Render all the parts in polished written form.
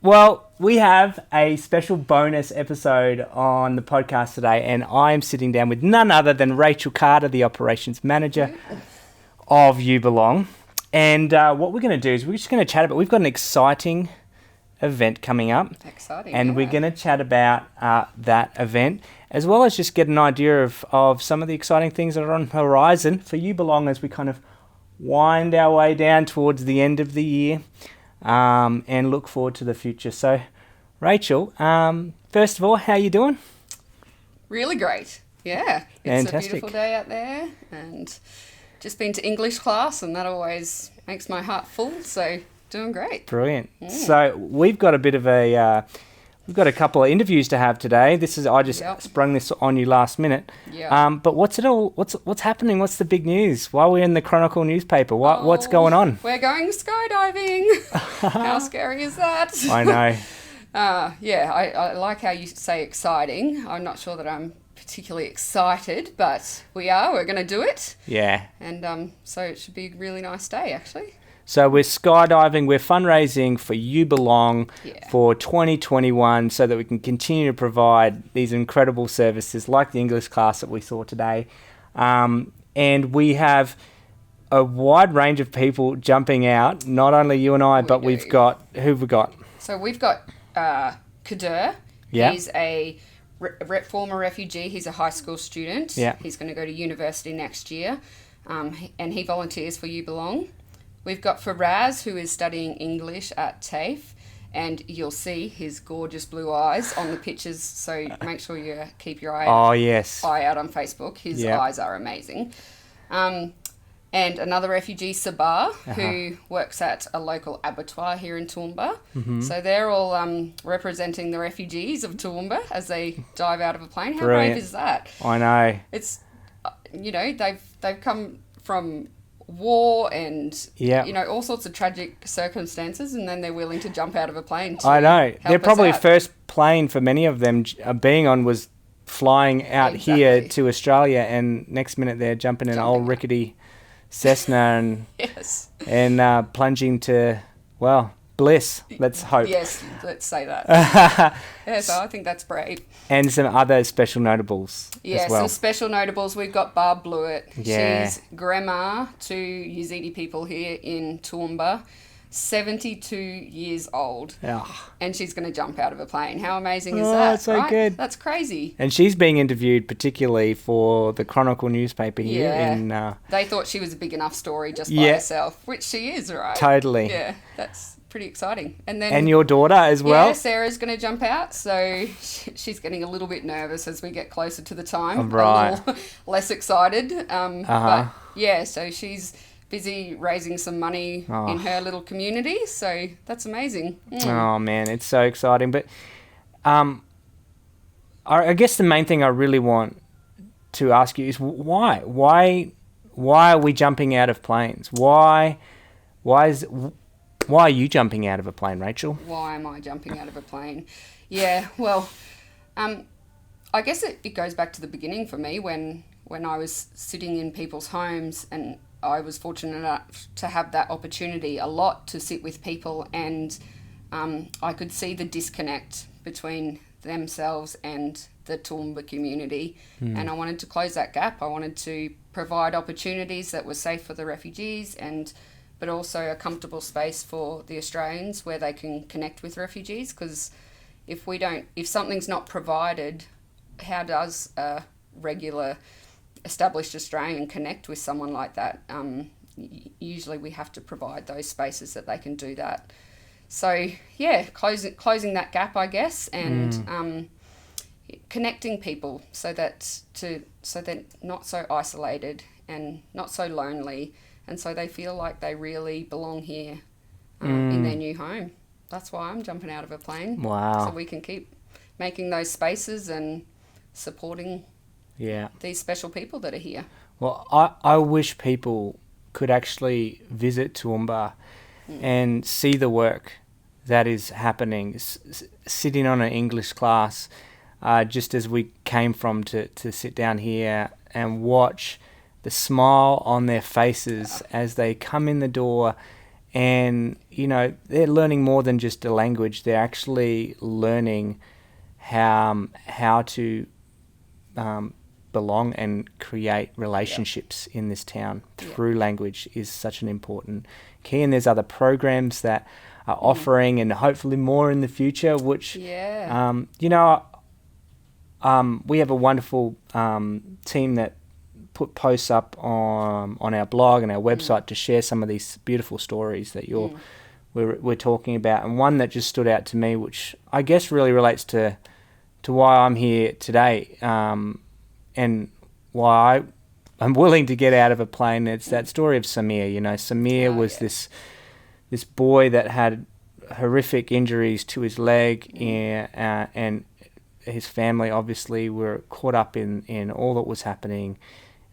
Well, we have a special bonus episode on the podcast today, and I am sitting down with none other than Rachael Carter, the operations manager of You Belong. And what we're going to do is we're just going to chat about, we've got an exciting event coming up. Exciting, and we're going to chat about that event, as well as just get an idea of some of the exciting things that are on the horizon for You Belong as we kind of wind our way down towards the end of the year. And look forward to the future. So, Rachael, first of all, how are you doing? Really great. Yeah. It's a beautiful day out there, and just been to English class, and that always makes my heart full. So, doing great. Brilliant. So, we've got a bit of we've got a couple of interviews to have today. I just sprung this on you last minute. Yeah. But what's happening? What's the big news? Why are we in the Chronicle newspaper? What's going on? We're going skydiving. How scary is that? I know. I like how you say exciting. I'm not sure that I'm particularly excited, but we're going to do it. Yeah. And so it should be a really nice day, actually. So we're skydiving, we're fundraising for You Belong for 2021 so that we can continue to provide these incredible services like the English class that we saw today. And we have a wide range of people jumping out, not only you and I, but we've got, who've we got? So we've got Kader. Yeah. He's a former refugee. He's a high school student. Yeah. He's going to go to university next year. And he volunteers for You Belong. We've got Firas, who is studying English at TAFE, and you'll see his gorgeous blue eyes on the pictures, so make sure you keep your eye out on Facebook. His eyes are amazing. And another refugee, Sabar, who works at a local abattoir here in Toowoomba. Mm-hmm. So they're all representing the refugees of Toowoomba as they dive out of a plane. How brave is that? I know. It's, they've come from war and all sorts of tragic circumstances, and then they're willing to jump out of a plane to I know. They're probably out. First plane for many of them being on was flying out here to Australia, and next minute they're jumping in an old rickety Cessna and and plunging to bliss, let's hope. Yes, let's say that. So I think that's brave. And some other special notables as well. Some special notables. We've got Barbara Bluett. Yeah. She's grandma to Yazidi people here in Toowoomba, 72 years old. And she's going to jump out of a plane. How amazing is that? That's so good. That's crazy. And she's being interviewed particularly for the Chronicle newspaper here. They thought she was a big enough story just by herself, which she is, right? Totally. Yeah, that's pretty exciting. And your daughter as well? Yeah, Sarah's going to jump out, so she's getting a little bit nervous as we get closer to the time. Right. A little less excited. But so she's busy raising some money in her little community, so that's amazing. Oh man, it's so exciting. But I guess the main thing I really want to ask you is why are we jumping out of planes? Why are you jumping out of a plane, Rachael? Why am I jumping out of a plane? Yeah, well, I guess it goes back to the beginning for me when I was sitting in people's homes, and I was fortunate enough to have that opportunity a lot to sit with people, and I could see the disconnect between themselves and the Toowoomba community, and I wanted to close that gap. I wanted to provide opportunities that were safe for the refugees, but also a comfortable space for the Australians where they can connect with refugees, because if something's not provided, how does a regular established Australian connect with someone like that? Usually we have to provide those spaces that they can do that. So closing that gap, I guess, and connecting people so they're not so isolated and not so lonely, and so they feel like they really belong here in their new home. That's why I'm jumping out of a plane. Wow. So we can keep making those spaces and supporting these special people that are here. Well, I wish people could actually visit Toowoomba and see the work that is happening, sitting on an English class, just as we came from to sit down here and watch the smile on their faces as they come in the door And, you know, they're learning more than just a language. They're actually learning how to belong and create relationships in this town through language is such an important key. And there's other programs that are offering, and hopefully more in the future, which, you know, we have a wonderful team that put posts up on our blog and our website to share some of these beautiful stories that we're talking about. And one that just stood out to me, which I guess really relates to why I'm here today, and why I'm willing to get out of a plane. It's that story of Samir. You know, Samir was this boy that had horrific injuries to his leg, and his family obviously were caught up in all that was happening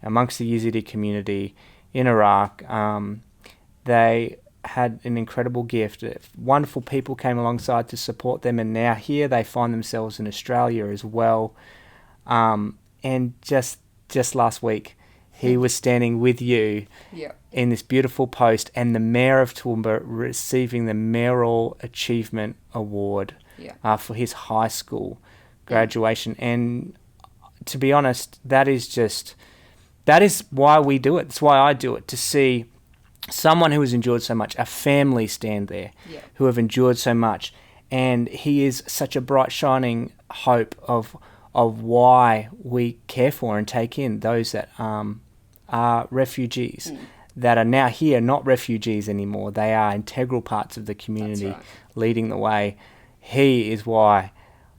amongst the Yazidi community in Iraq. They had an incredible gift. Wonderful people came alongside to support them, and now here they find themselves in Australia as well. And just last week, he was standing with you in this beautiful post, and the Mayor of Toowoomba receiving the Mayoral Achievement Award for his high school graduation. And to be honest, that is why we do it. That's why I do it, to see someone who has endured so much, a family stand there who have endured so much. And he is such a bright, shining hope of why we care for and take in those that are refugees, that are now here, not refugees anymore. They are integral parts of the community, leading the way. He is why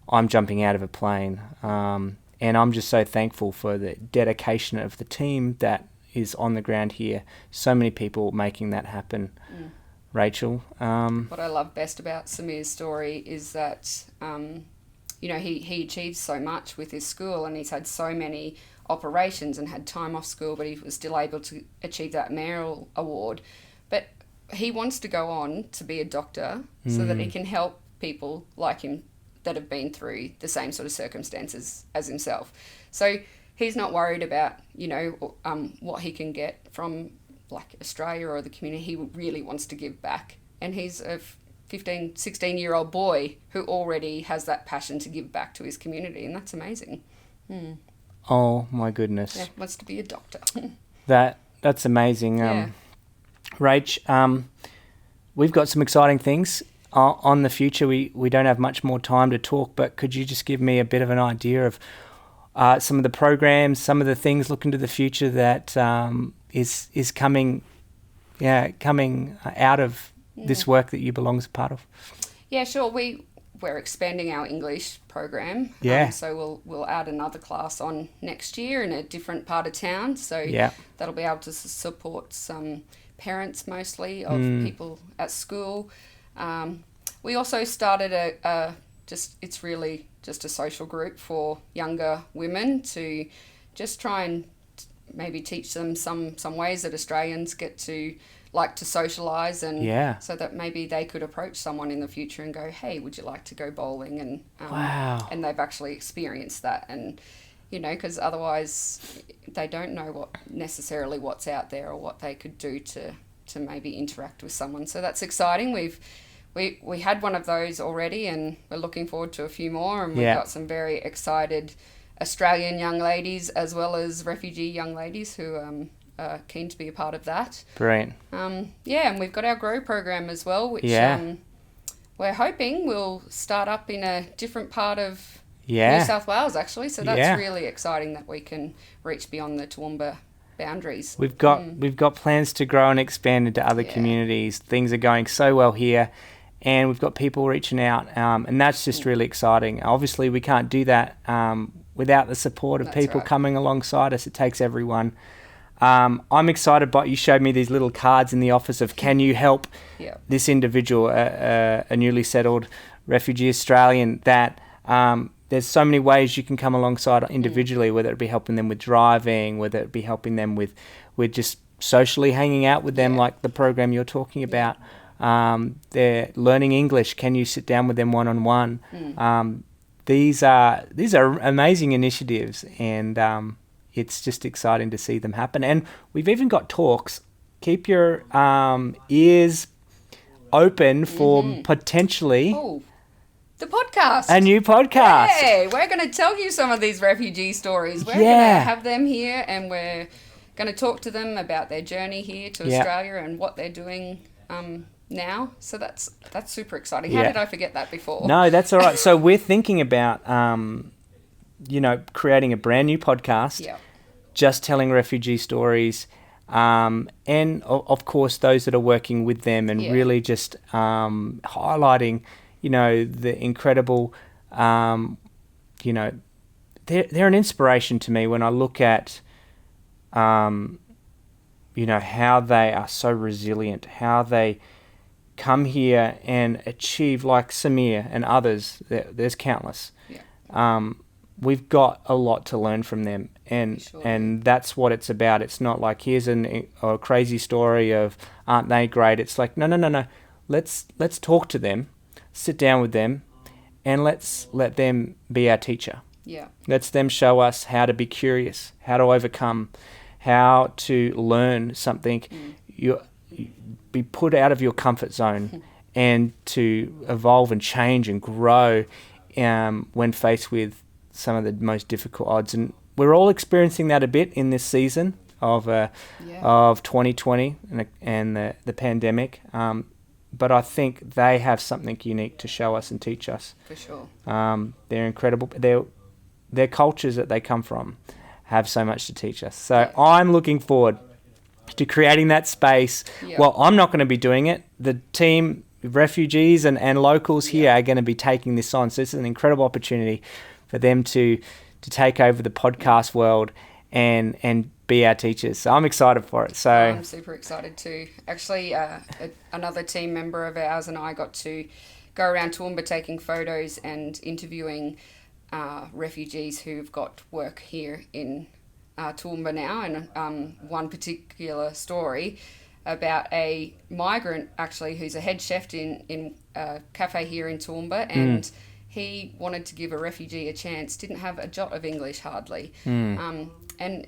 I'm jumping out of a plane. And I'm just so thankful for the dedication of the team that is on the ground here. So many people making that happen. Rachel? What I love best about Samir's story is that, you know, he achieved so much with his school, and he's had so many operations and had time off school, but he was still able to achieve that mayoral award. But he wants to go on to be a doctor so that he can help people like him that have been through the same sort of circumstances as himself. So he's not worried about, you know, what he can get from like Australia or the community. He really wants to give back. And he's a 15, 16-year-old boy who already has that passion to give back to his community, and that's amazing. Oh my goodness. Yeah, wants to be a doctor. That's amazing. Rach, we've got some exciting things on the future. We don't have much more time to talk, but could you just give me a bit of an idea of some of the programs, some of the things looking to the future that is coming out of this work that you belong as a part of? Yeah, sure. We're expanding our English program. So we'll add another class on next year in a different part of town. So that'll be able to support some parents mostly of people at school. We also started it's really just a social group for younger women to just try and maybe teach them some ways that Australians get to like to socialise, and so that maybe they could approach someone in the future and go, hey, would you like to go bowling? And and they've actually experienced that, and you know, because otherwise they don't know necessarily what's out there or what they could do to maybe interact with someone. So that's exciting. We had one of those already, and we're looking forward to a few more, and we've got some very excited Australian young ladies as well as refugee young ladies who are keen to be a part of that. Brilliant. And we've got our Grow program as well, which we're hoping will start up in a different part of New South Wales, actually. So that's really exciting that we can reach beyond the Toowoomba boundaries. We've got plans to grow and expand into other communities. Things are going so well here, and we've got people reaching out, and that's just really exciting. Obviously, we can't do that without the support of people coming alongside us. It takes everyone. I'm excited, but you showed me these little cards in the office of can you help this individual, a newly settled refugee Australian, that there's so many ways you can come alongside individually, whether it be helping them with driving, whether it be helping them with just socially hanging out with them, like the program you're talking about. They're learning English. Can you sit down with them one-on-one? These are amazing initiatives, and it's just exciting to see them happen. And we've even got talks. Keep your ears open for potentially the podcast. A new podcast. Hey, we're going to tell you some of these refugee stories. We're going to have them here, and we're going to talk to them about their journey here to Australia and what they're doing now. So that's super exciting. How did I forget that before? No, that's all right. So we're thinking about, creating a brand new podcast, just telling refugee stories, and of course those that are working with them, and really just highlighting, the incredible, they're an inspiration to me when I look at, how they are so resilient, how they come here and achieve, like Samir and others. There's countless. We've got a lot to learn from them, and that's what it's about. It's not like here's a crazy story of aren't they great. It's like no. Let's talk to them, sit down with them, and let's let them be our teacher. Let's them show us how to be curious, how to overcome, how to learn something. You be put out of your comfort zone and to evolve and change and grow when faced with some of the most difficult odds. And we're all experiencing that a bit in this season of 2020 and the pandemic. But I think they have something unique to show us and teach us. For sure. They're incredible. Their cultures that they come from have so much to teach us. So I'm looking forward to creating that space. Well, I'm not going to be doing it. The team, refugees and locals here are going to be taking this on. So this is an incredible opportunity for them to take over the podcast world and be our teachers. So I'm excited for it. So I'm super excited too. Actually, another team member of ours and I got to go around Toowoomba taking photos and interviewing refugees who've got work here in Toowoomba now, and one particular story about a migrant actually who's a head chef in a cafe here in Toowoomba, and he wanted to give a refugee a chance, didn't have a jot of English hardly, and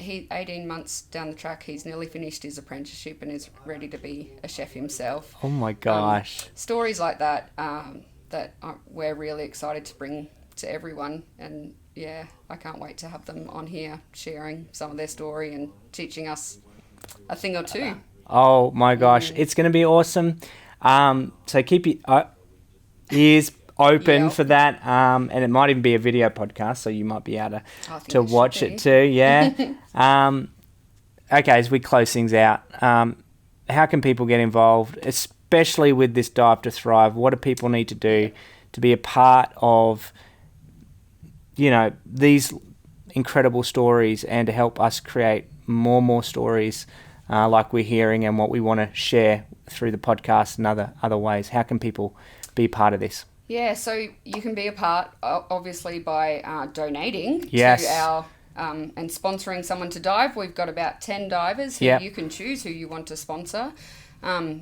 he 18 months down the track he's nearly finished his apprenticeship and is ready to be a chef himself. Oh my gosh. Stories like that we're really excited to bring to everyone, and I can't wait to have them on here sharing some of their story and teaching us a thing or two. Oh my gosh, it's going to be awesome. So keep your ears open for that, and it might even be a video podcast, so you might be able to watch it too. Okay, as we close things out, how can people get involved, especially with this Dive to Thrive? What do people need to do to be a part of these incredible stories, and to help us create more stories like we're hearing and what we want to share through the podcast and other ways? How can people be part of this? So you can be a part, obviously, by donating to our and sponsoring someone to dive. We've got about 10 divers who you can choose who you want to sponsor.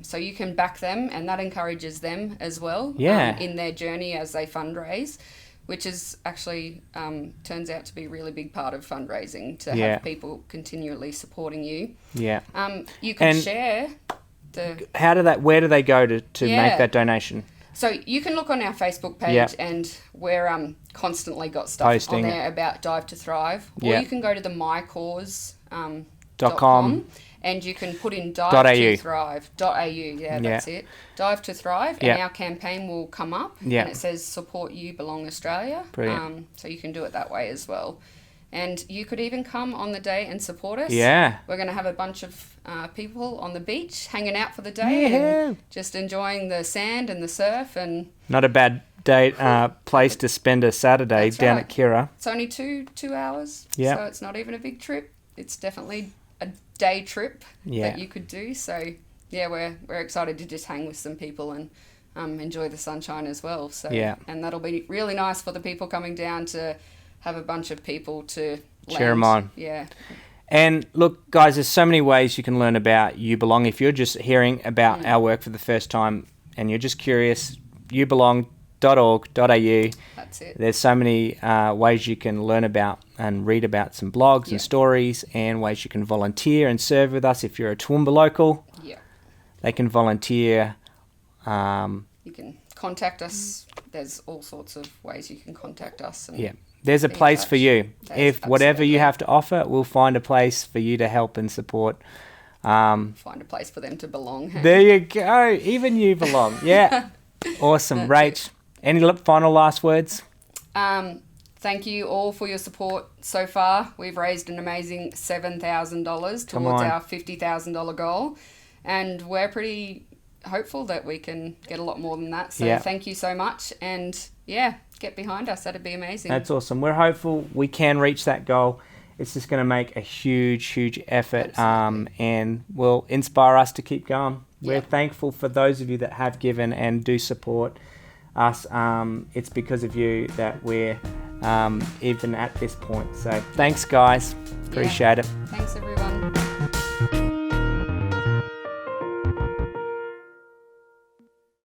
So you can back them, and that encourages them as well in their journey as they fundraise, which is actually turns out to be a really big part of fundraising, to have people continually supporting you. You can share where do they go to make that donation? So you can look on our Facebook page, and we're constantly got stuff posting on there about Dive to Thrive. Or you can go to the mycause.com and you can put in Dive to Thrive.au. That's it. Dive to Thrive, and our campaign will come up, and it says Support You Belong Australia. Brilliant. So you can do it that way as well. And you could even come on the day and support us. We're going to have a bunch of people on the beach hanging out for the day and just enjoying the sand and the surf. And not a bad day, place to spend a Saturday down at Kira. It's only two hours, so it's not even a big trip. It's definitely a day trip that you could do. So we're excited to just hang with some people and enjoy the sunshine as well. So and that'll be really nice for the people coming down to have a bunch of people to cheer them on. And look, guys, there's so many ways you can learn about You Belong. If you're just hearing about our work for the first time and you're just curious, youbelong.org.au. That's it. There's so many ways you can learn about and read about some blogs and stories, and ways you can volunteer and serve with us. If you're a Toowoomba local, they can volunteer You can contact us. There's all sorts of ways you can contact us. And yeah, there's a place for you. If whatever you have to offer, we'll find a place for you to help and support. Find a place for them to belong. There you go. Even you belong. Yeah. Awesome. Rach, any final last words? Thank you all for your support so far. We've raised an amazing $7,000 towards our $50,000 goal. And we're pretty hopeful that we can get a lot more than that. So thank you so much. And get behind us. That'd be amazing. That's awesome. We're hopeful we can reach that goal. It's just going to make a huge effort and will inspire us to keep going. We're thankful for those of you that have given and do support us. It's because of you that we're even at this point. So thanks, guys. Appreciate it. Thanks, everyone.